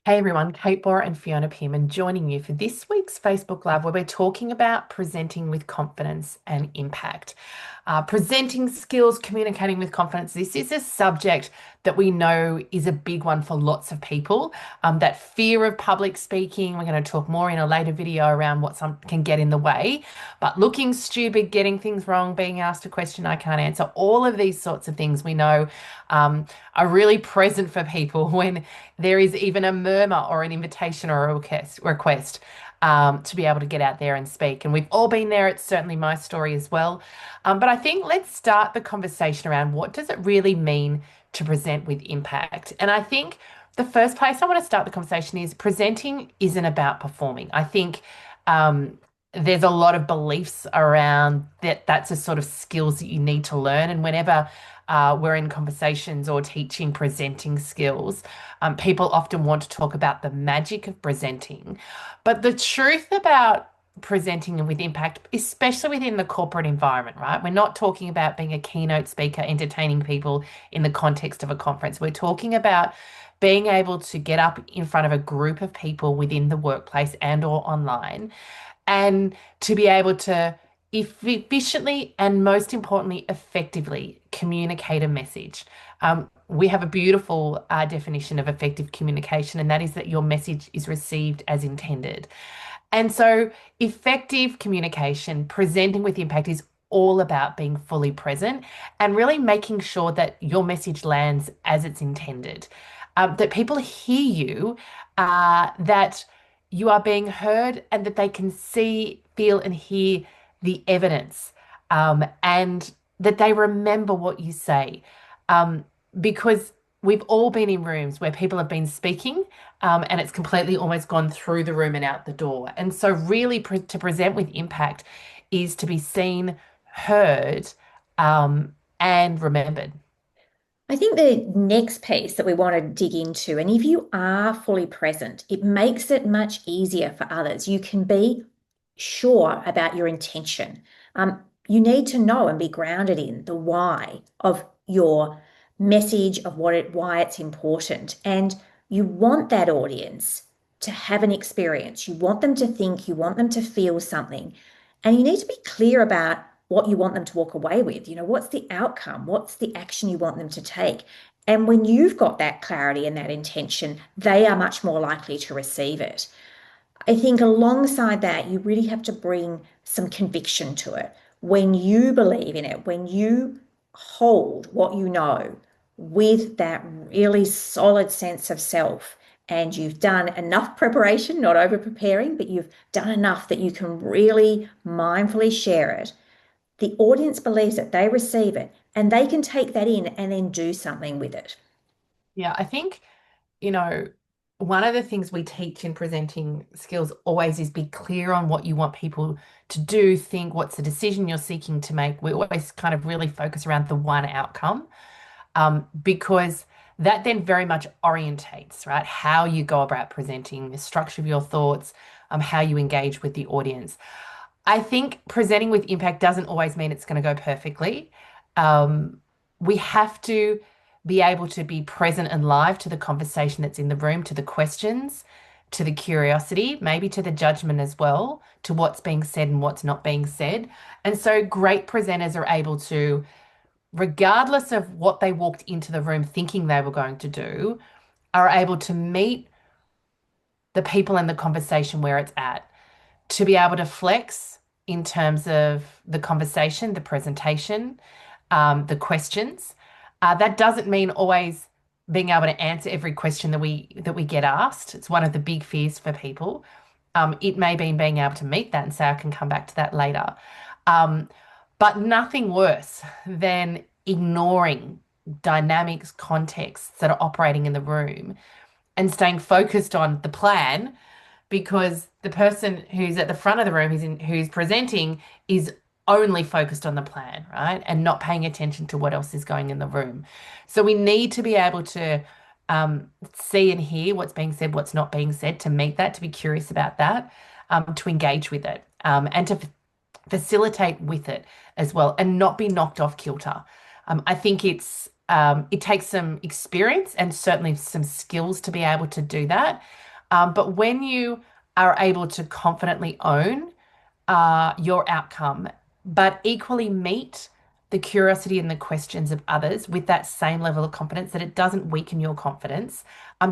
Hey everyone, Kate and Fiona Pearman joining you for this week's Facebook Live where we're talking about presenting with confidence and impact. Presenting skills, communicating with confidence. This is a subject that we know is a big one for lots of people. That fear of public speaking, we're going to talk more in a later video around what some can get in the way. But looking stupid, getting things wrong, being asked a question I can't answer, all of these sorts of things we know are really present for people when there is even a murmur or an invitation or a request to be able to get out there and speak. And we've all been there. It's certainly my story as well. But I think let's start the conversation around what does it really mean to present with impact? And I think the first place I want to start the conversation is presenting isn't about performing. I think there's a lot of beliefs around that that's a sort of skills that you need to learn. And whenever we're in conversations or teaching presenting skills, people often want to talk about the magic of presenting. But the truth about presenting with impact, especially within the corporate environment, right? We're not talking about being a keynote speaker, entertaining people in the context of a conference. We're talking about being able to get up in front of a group of people within the workplace and or online and to be able to efficiently and most importantly, effectively communicate a message. We have a beautiful definition of effective communication, and that is that your message is received as intended. And so, effective communication, presenting with impact, is all about being fully present and really making sure that your message lands as it's intended, that people hear you, that you are being heard, and that they can see, feel, and hear the evidence, and that they remember what you say. Because we've all been in rooms where people have been speaking, and it's completely almost gone through the room and out the door. And so, really, to present with impact is to be seen, heard, and remembered. I think the next piece that we want to dig into, and if you are fully present, it makes it much easier for others. You can be sure about your intention. You need to know and be grounded in the why of your message, of why it's important. And you want that audience to have an experience. You want them to think, you want them to feel something. And you need to be clear about what you want them to walk away with. What's the outcome? What's the action you want them to take? And when you've got that clarity and that intention, they are much more likely to receive it. I think alongside that, you really have to bring some conviction to it. When you believe in it, when you hold what you know with that really solid sense of self, and you've done enough preparation, not over preparing, but you've done enough that you can really mindfully share it, the audience believes it, they receive it, and they can take that in and then do something with it. Yeah, I think, you know, one of the things we teach in presenting skills always is be clear on what you want people to do, think, what's the decision you're seeking to make. We always kind of really focus around the one outcome, because that then very much orientates, right, how you go about presenting, the structure of your thoughts, how you engage with the audience. I think presenting with impact doesn't always mean it's going to go perfectly. Um, we have to be able to be present and live to the conversation that's in the room, to the questions, to the curiosity, maybe to the judgment as well, to what's being said and what's not being said. And so great presenters are able to, regardless of what they walked into the room thinking they were going to do, are able to meet the people in the conversation where it's at, to be able to flex in terms of the conversation, the presentation, the questions. That doesn't mean always being able to answer every question that we get asked. It's one of the big fears for people. It may be being able to meet that and say, I can come back to that later. Um, but nothing worse than ignoring dynamics, contexts that are operating in the room and staying focused on the plan because the person who's at the front of the room who's presenting is only focused on the plan, right? And not paying attention to what else is going in the room. So we need to be able to see and hear what's being said, what's not being said, to meet that, to be curious about that, to engage with it, and to facilitate with it as well, and not be knocked off kilter. I think it's It takes some experience and certainly some skills to be able to do that. But when you are able to confidently own your outcome, but equally meet the curiosity and the questions of others with that same level of confidence, that it doesn't weaken your confidence,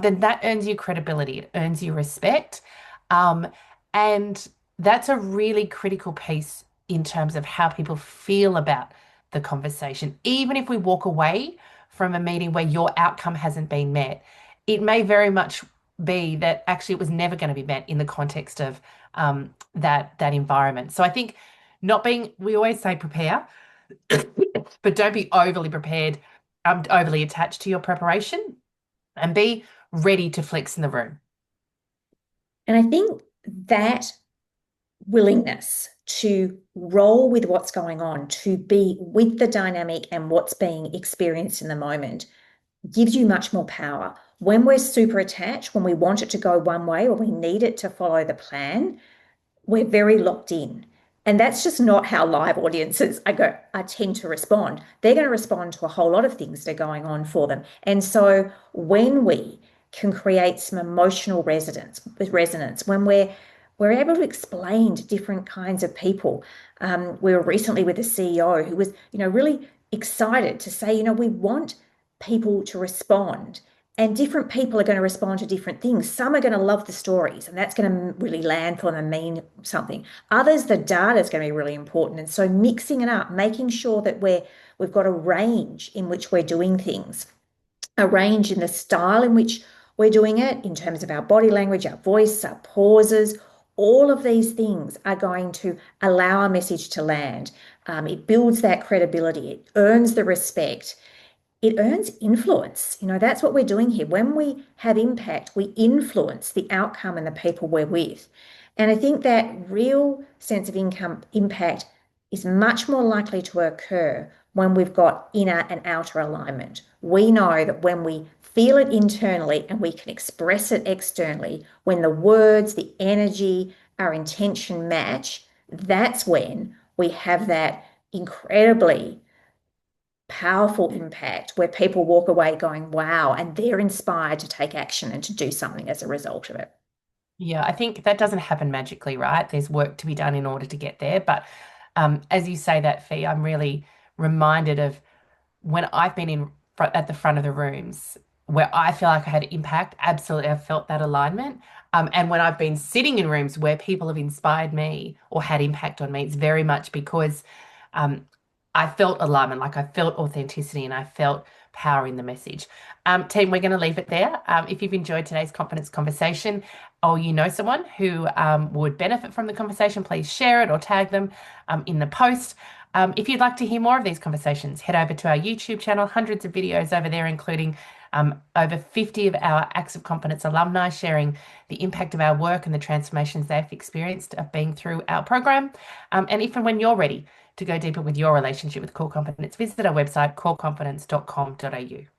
then that earns you credibility, it earns you respect. Um, and that's a really critical piece in terms of how people feel about the conversation. Even if we walk away from a meeting where your outcome hasn't been met, it may very much be that actually it was never going to be met in the context of that environment. So I think not being, we always say prepare, but don't be overly prepared, overly attached to your preparation, and be ready to flex in the room. And I think that willingness to roll with what's going on, to be with the dynamic and what's being experienced in the moment, gives you much more power. When we're super attached, when we want it to go one way or we need it to follow the plan, we're very locked in. And that's just not how live audiences I tend to respond. They're going to respond to a whole lot of things that are going on for them. And so when we can create some emotional resonance, when we're able to explain to different kinds of people. We were recently with a CEO who was, really excited to say, we want people to respond. And different people are going to respond to different things. Some are going to love the stories, and that's going to really land for them and mean something. Others, the data is going to be really important. And so mixing it up, making sure that we've got a range in which we're doing things, a range in the style in which we're doing it, in terms of our body language, our voice, our pauses. All of these things are going to allow our message to land. It builds that credibility. It earns the respect. It earns influence. That's what we're doing here. When we have impact, we influence the outcome and the people we're with. And I think that real sense of impact is much more likely to occur when we've got inner and outer alignment. We know that when we feel it internally and we can express it externally, when the words, the energy, our intention match, that's when we have that incredibly powerful impact where people walk away going, wow, and they're inspired to take action and to do something as a result of it. Yeah, I think that doesn't happen magically, right? There's work to be done in order to get there. But as you say that, Fee, I'm really reminded of when I've been at the front of the rooms where I feel like I had impact. Absolutely, I've felt that alignment. And when I've been sitting in rooms where people have inspired me or had impact on me, it's very much because um, I felt alignment, like I felt authenticity and I felt power in the message. Team, we're going to leave it there. If you've enjoyed today's confidence conversation, or you know someone who would benefit from the conversation, please share it or tag them in the post. If you'd like to hear more of these conversations, head over to our YouTube channel, hundreds of videos over there, including over 50 of our Acts of Confidence alumni sharing the impact of our work and the transformations they've experienced of being through our program. And if and when you're ready to go deeper with your relationship with core confidence, visit our website, coreconfidence.com.au.